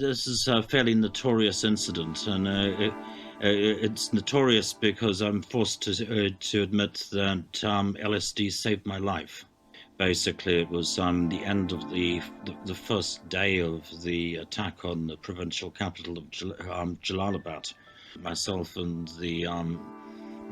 This is a fairly notorious incident, and it's notorious because I'm forced to admit that LSD saved my life. Basically, it was the end of the first day of the attack on the provincial capital of Jalalabad. Myself and the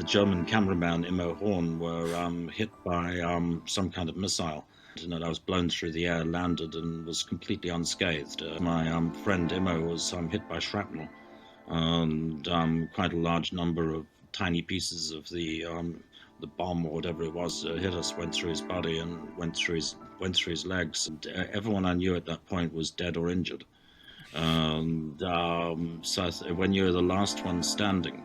German cameraman Immo Horn were hit by some kind of missile. And I was blown through the air, landed, and was completely unscathed. My friend Immo was hit by shrapnel, and quite a large number of tiny pieces of the bomb or whatever it was hit us, went through his body and went through his legs. And everyone I knew at that point was dead or injured. And so when you're the last one standing,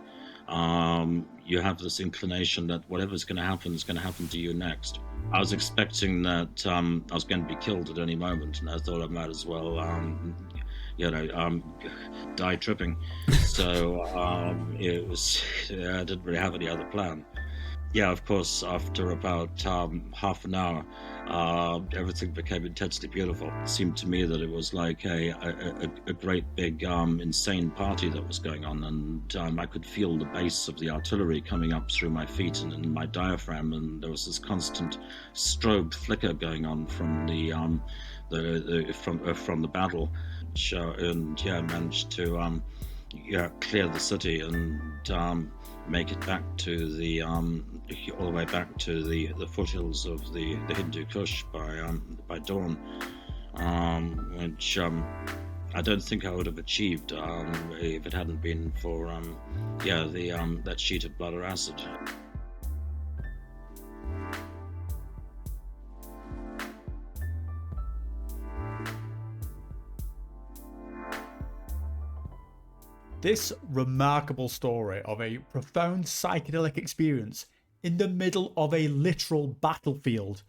you have this inclination that whatever's going to happen is going to happen to you next. I was expecting that I was going to be killed at any moment, and I thought I might as well, die tripping. So it was. I didn't really have any other plan. Yeah, of course, after about half an hour, everything became intensely beautiful. It seemed to me that it was like a great big insane party that was going on, and I could feel the bass of the artillery coming up through my feet and in my diaphragm, and there was this constant strobe flicker going on from from the battle, and yeah, I managed to clear the city and make it back to the all the way back to the foothills of the Hindu Kush by dawn, which I don't think I would have achieved if it hadn't been for that sheet of blood or acid. This remarkable story of a profound psychedelic experience in the middle of a literal battlefield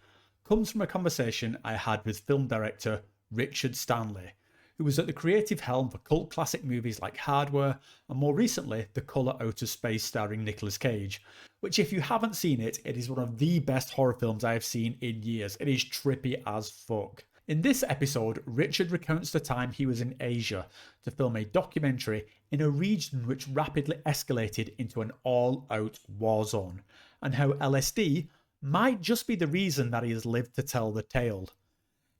comes from a conversation I had with film director Richard Stanley, who was at the creative helm for cult classic movies like Hardware and more recently The Colour Out of Space starring Nicolas Cage, which if you haven't seen it, it is one of the best horror films I have seen in years. It is trippy as fuck. In this episode, Richard recounts the time he was in Asia to film a documentary in a region which rapidly escalated into an all-out war zone, and how LSD might just be the reason that he has lived to tell the tale.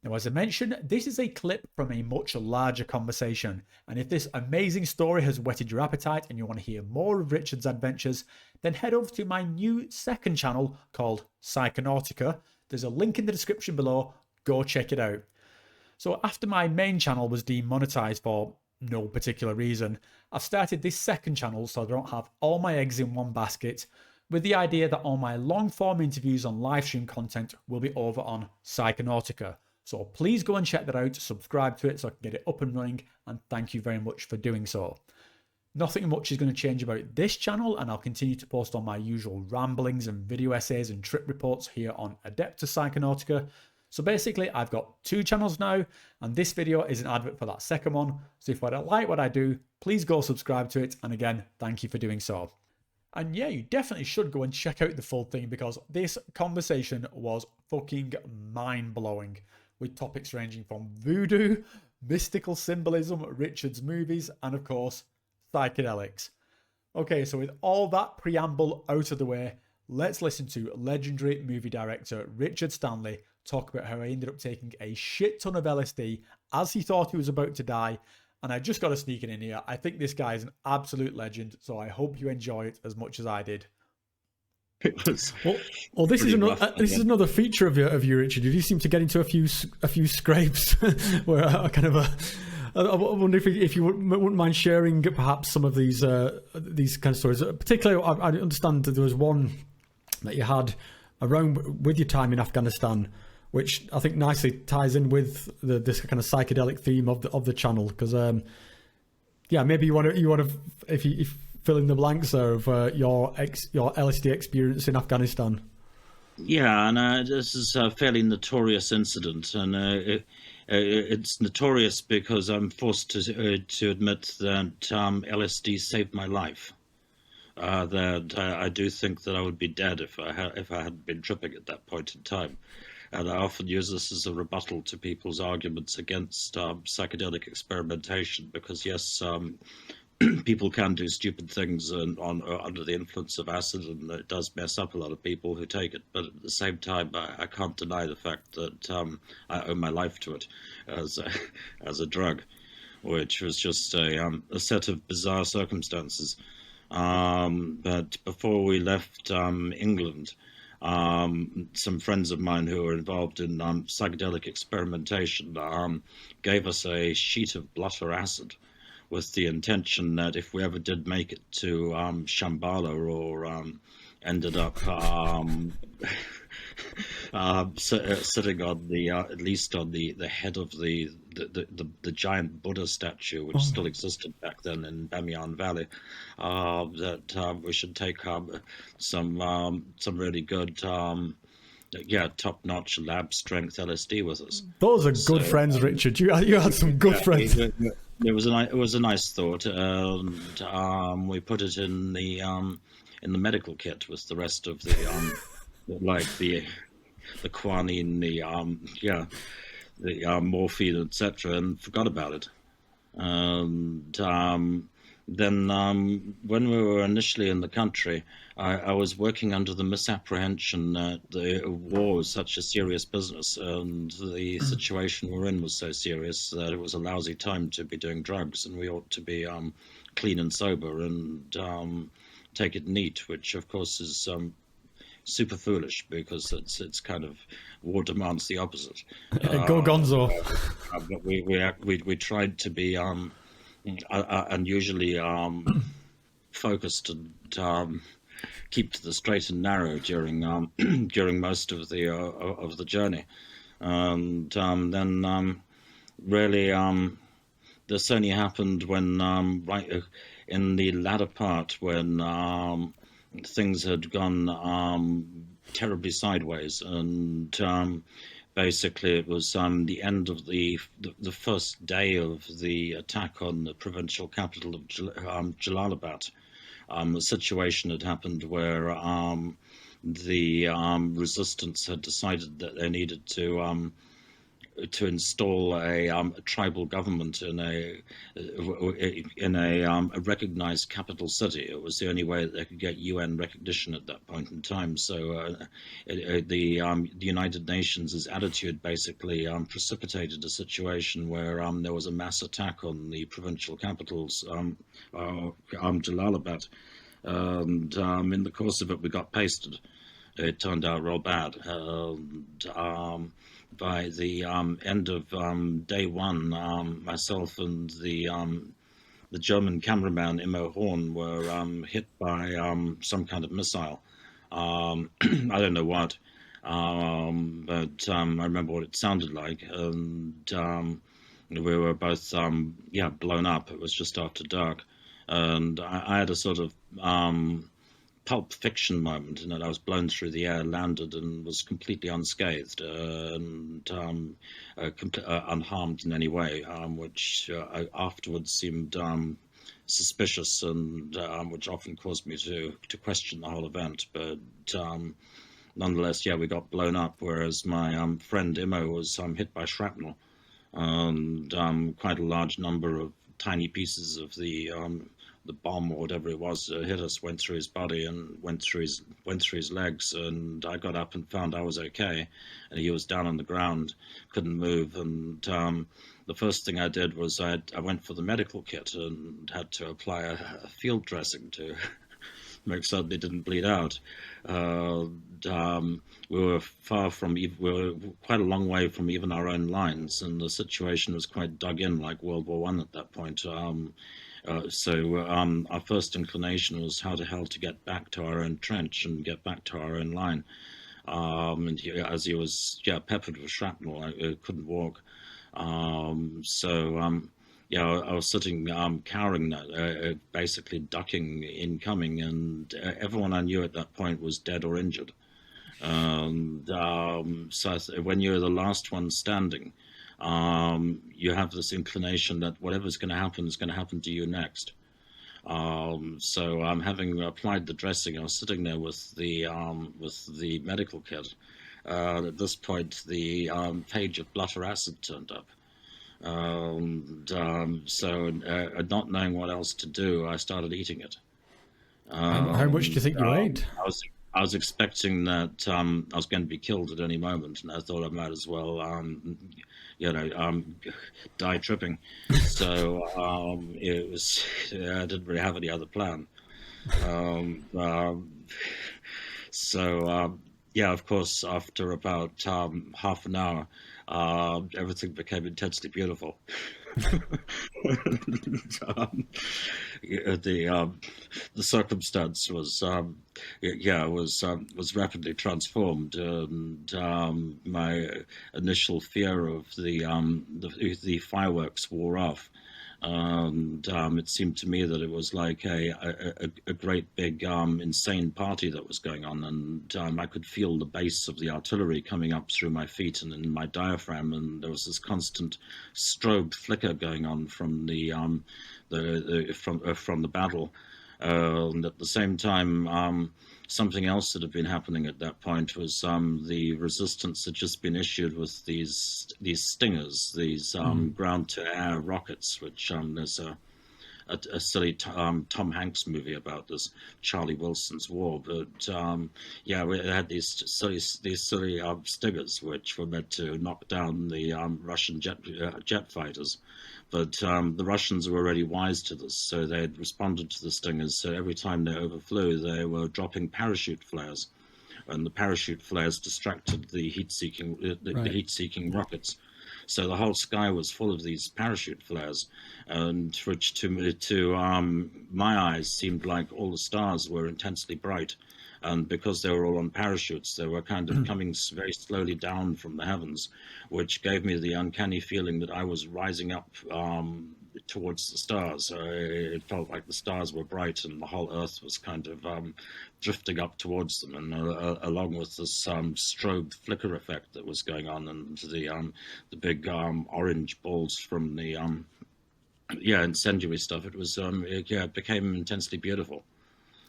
Now, as I mentioned, this is a clip from a much larger conversation, and if this amazing story has whetted your appetite and you want to hear more of Richard's adventures, then head over to my new second channel called Psychonautica. There's a link in the description below. Go check it out. So after my main channel was demonetized for no particular reason, I've started this second channel so I don't have all my eggs in one basket, with the idea that all my long form interviews on live stream content will be over on Psychonautica. So please go and check that out, subscribe to it so I can get it up and running, and thank you very much for doing so. Nothing much is going to change about this channel, and I'll continue to post on my usual ramblings and video essays and trip reports here on Adeptus Psychonautica. So basically, I've got two channels now, and this video is an advert for that second one. So if you don't like what I do, please go subscribe to it. And again, thank you for doing so. And yeah, you definitely should go and check out the full thing because this conversation was fucking mind-blowing, with topics ranging from voodoo, mystical symbolism, Richard's movies, and of course, psychedelics. Okay, so with all that preamble out of the way, let's listen to legendary movie director Richard Stanley talk about how he ended up taking a shit ton of LSD as he thought he was about to die. And I just got to sneak it in here. I think this guy is an absolute legend, so I hope you enjoy it as much as I did. Well, this is another feature of you, Richard. You seem to get into a few scrapes where I wonder if you wouldn't mind sharing perhaps some of these kind of stories. Particularly, I understand that there was one that you had around with your time in Afghanistan, which I think nicely ties in with this kind of psychedelic theme of the channel. Because maybe you want to if you fill in the blanks there of your LSD experience in Afghanistan. Yeah, and this is a fairly notorious incident, and it's notorious because I'm forced to admit that LSD saved my life. That I do think that I would be dead if I hadn't been tripping at that point in time. and I often use this as a rebuttal to people's arguments against psychedelic experimentation, because yes, people can do stupid things under the influence of acid, and it does mess up a lot of people who take it. But at the same time, I can't deny the fact that I owe my life to it as a drug, which was just a set of bizarre circumstances. But before we left England, some friends of mine who were involved in psychedelic experimentation gave us a sheet of blotter acid, with the intention that if we ever did make it to Shambhala, or ended up sitting on the at least on the head of the giant Buddha statue, which still existed back then in Bamiyan Valley, that we should take some really good top-notch lab strength LSD with us. Those are good friends, Richard. You had some good friends. It was a nice thought, and we put it in the medical kit with the rest of the like the quinine, the morphine, etc., and forgot about it. And then when we were initially in the country, I was working under the misapprehension that the war was such a serious business, and the situation we're in was so serious that it was a lousy time to be doing drugs, and we ought to be clean and sober and take it neat, which of course is super foolish, because it's kind of, war demands the opposite. Go Gonzo. But we tried to be unusually focused and keep to the straight and narrow during during most of the journey, and then really this only happened when right in the latter part, when things had gone terribly sideways, and basically it was the end of the first day of the attack on the provincial capital of Jalalabad. A situation had happened where the resistance had decided that they needed to install a tribal government in a recognized capital city. It was the only way that they could get UN recognition at that point in time. So the United Nations' attitude basically precipitated a situation where there was a mass attack on the provincial capitals, Jalalabad, and in the course of it we got pasted. It turned out real bad. By the end of day one, myself and the German cameraman Immo Horn were hit by some kind of missile. I don't know what, but I remember what it sounded like, and we were both blown up. It was just after dark, and I had a sort of Pulp Fiction moment in that I was blown through the air, landed, and was completely unscathed and unharmed in any way, which afterwards seemed suspicious, and which often caused me to question the whole event. But nonetheless, we got blown up, whereas my friend Immo was hit by shrapnel, and quite a large number of tiny pieces of the bomb or whatever it was hit us, went through his body and went through his legs, and I got up and found I was okay, and he was down on the ground, couldn't move, and the first thing I did was I went for the medical kit and had to apply a field dressing to make certain they didn't bleed out. We were quite a long way from even our own lines, and the situation was quite dug in, like World War I at that point. So our first inclination was how the hell to get back to our own trench and get back to our own line. And as he was peppered with shrapnel, I couldn't walk. So I was sitting cowering, basically ducking incoming, and everyone I knew at that point was dead or injured. And so when you're the last one standing, you have this inclination that whatever's going to happen is going to happen to you next. So having applied the dressing, I was sitting there with the medical kit, At this point, the page of Blutter Acid turned up. So not knowing what else to do, I started eating it. How much do you think you ate? I was expecting that I was going to be killed at any moment, and I thought I might as well, die tripping. So it was. I didn't really have any other plan. Yeah, of course, after about half an hour, everything became intensely beautiful. The circumstance was was rapidly transformed, and my initial fear of the fireworks wore off. And it seemed to me that it was like a great big insane party that was going on, and I could feel the bass of the artillery coming up through my feet and in my diaphragm, and there was this constant strobed flicker going on from from the battle. And at the same time, something else that had been happening at that point was the resistance had just been issued with these stingers, these ground-to-air rockets, which there's a silly Tom Hanks movie about this, Charlie Wilson's War. But we had these silly stingers, which were meant to knock down the Russian jet fighters. But the Russians were already wise to this, so they had responded to the stingers. So every time they overflew, they were dropping parachute flares, and the parachute flares distracted the heat-seeking rockets. So the whole sky was full of these parachute flares, and which to my eyes seemed like all the stars were intensely bright. And because they were all on parachutes, they were kind of coming very slowly down from the heavens, which gave me the uncanny feeling that I was rising up towards the stars. It felt like the stars were bright and the whole Earth was kind of drifting up towards them, and along with this strobe flicker effect that was going on, and the big orange balls from the incendiary stuff. It was it became intensely beautiful.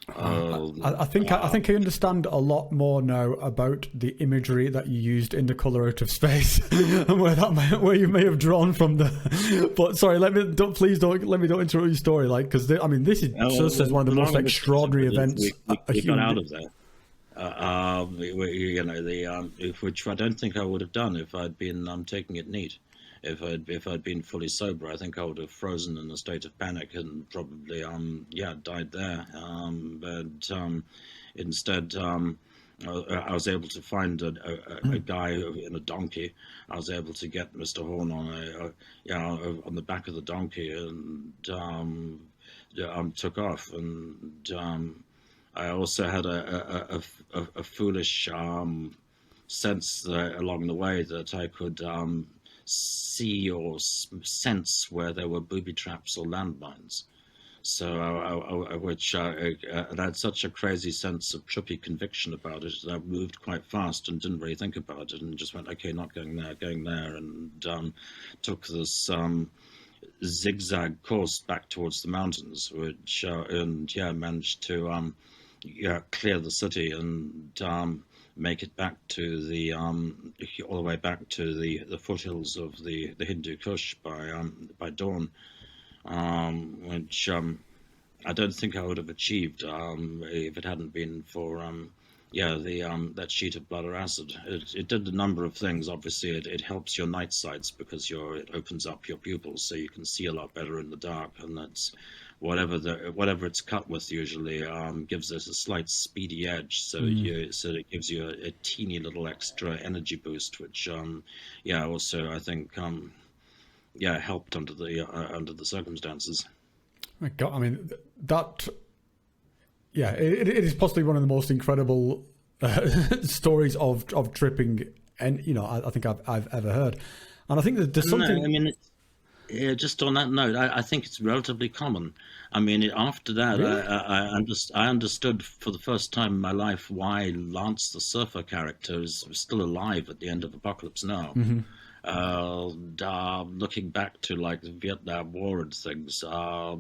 I think I understand a lot more now about the imagery that you used in The Color Out of Space and where you may have drawn from the. But sorry, please don't let me interrupt your story. Like, because this is one of the most extraordinary events. We got out of there. Which I don't think I would have done if I'd been taking it neat. If I'd been fully sober, I think I would have frozen in a state of panic and probably died there. But instead, I was able to find a guy in a donkey. I was able to get Mr. Horn on the back of the donkey, and took off. And I also had a foolish sense along the way that I could see or sense where there were booby traps or landmines. So I had such a crazy sense of trippy conviction about it that I moved quite fast and didn't really think about it, and just went, okay, not going there, and took this zigzag course back towards the mountains, which managed to clear the city and make it back to the all the way back to the foothills of the Hindu Kush by dawn, which I don't think I would have achieved if it hadn't been for that sheet of Blutter Acid. It did a number of things. Obviously, it helps your night sights because it opens up your pupils so you can see a lot better in the dark, and that's whatever it's cut with usually gives it a slight speedy edge, so it gives you a teeny little extra energy boost, which also I think helped under the circumstances. My God, I mean that. Yeah, it is possibly one of the most incredible stories of tripping, and I think I've ever heard. And I think that there's something. No, I mean, just on that note, I think it's relatively common. I mean, after that, really? I understood for the first time in my life why Lance, the surfer character, is still alive at the end of Apocalypse Now. Mm-hmm. Looking back to like the Vietnam War and things, I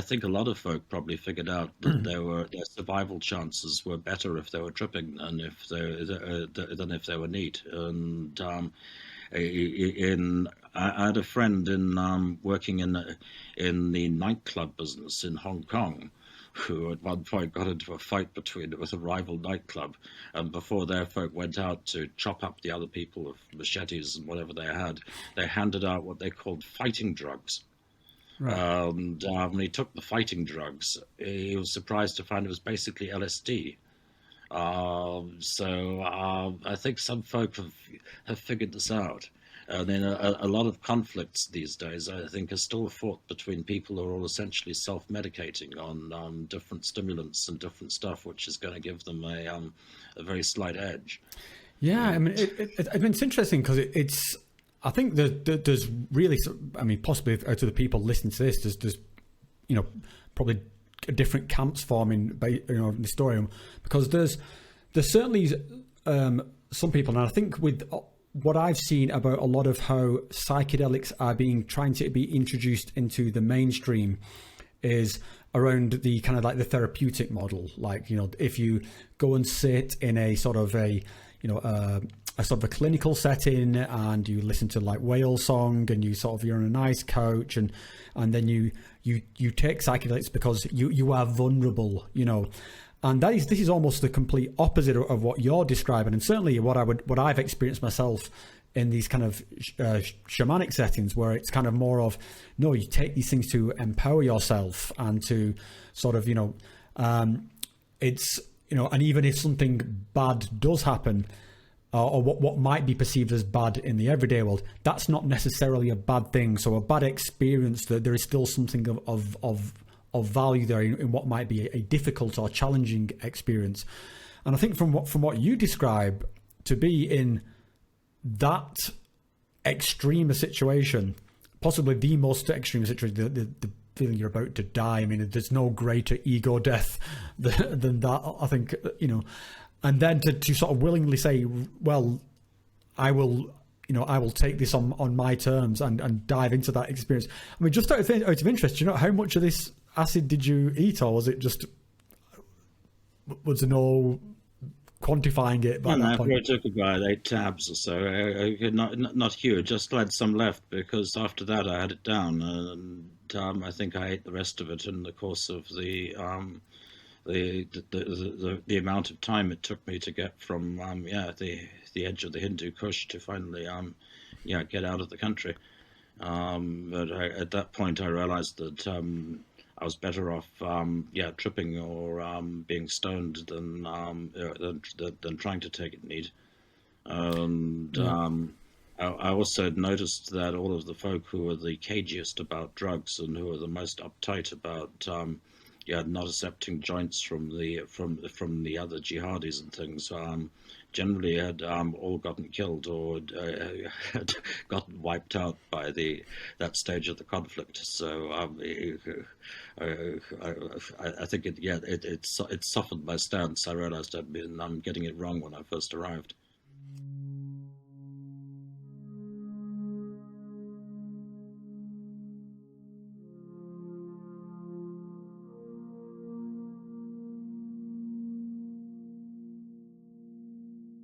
think a lot of folk probably figured out that their survival chances were better if they were tripping than if they were neat. And I had a friend working in the nightclub business in Hong Kong, who at one point got into a fight with a rival nightclub, and before their folk went out to chop up the other people with machetes and whatever they had, they handed out what they called fighting drugs. Right. And when he took the fighting drugs, he was surprised to find it was basically LSD. I think some folk have figured this out. And then a lot of conflicts these days, I think, are still fought between people who are all essentially self-medicating on different stimulants and different stuff, which is going to give them a very slight edge. Yeah, I mean, it's interesting because it's. I think there's really, I mean, possibly out of the people listening to this, there's probably different camps forming, in the story, because there's certainly some people, and I think with what I've seen about a lot of how psychedelics are trying to be introduced into the mainstream is around the kind of like the therapeutic model. Like, if you go and sit in a sort of a sort of a clinical setting and you listen to like whale song and you're on a nice couch and then you take psychedelics because you are vulnerable, and this is almost the complete opposite of what you're describing, and certainly what I've experienced myself in these kind of shamanic settings, where it's kind of more of, no, you take these things to empower yourself and to sort of it's and even if something bad does happen, or what might be perceived as bad in the everyday world, that's not necessarily a bad thing. So a bad experience, that there is still something of value there in what might be a difficult or challenging experience. And I think from what you describe, to be in that extreme a situation, possibly the most extreme situation, the feeling you're about to die. I mean, there's no greater ego death than that, I think, and then to sort of willingly say, well, I will take this on my terms and dive into that experience. I mean, just out of interest, how much of this acid did you eat, or was there no quantifying it by that point? I took about 8 tabs or so. Not huge, just had some left because after that I had it down, and I think I ate the rest of it in the course of the amount of time it took me to get from the edge of the Hindu Kush to finally get out of the country. But at that point I realized that I was better off tripping or being stoned than trying to take it neat. And I also noticed that all of the folk who were the cagiest about drugs and who were the most uptight about not accepting joints from the other jihadis and things, generally had all gotten killed or had gotten wiped out by that stage of the conflict. So I think it softened my stance. I realized I'd been getting it wrong when I first arrived.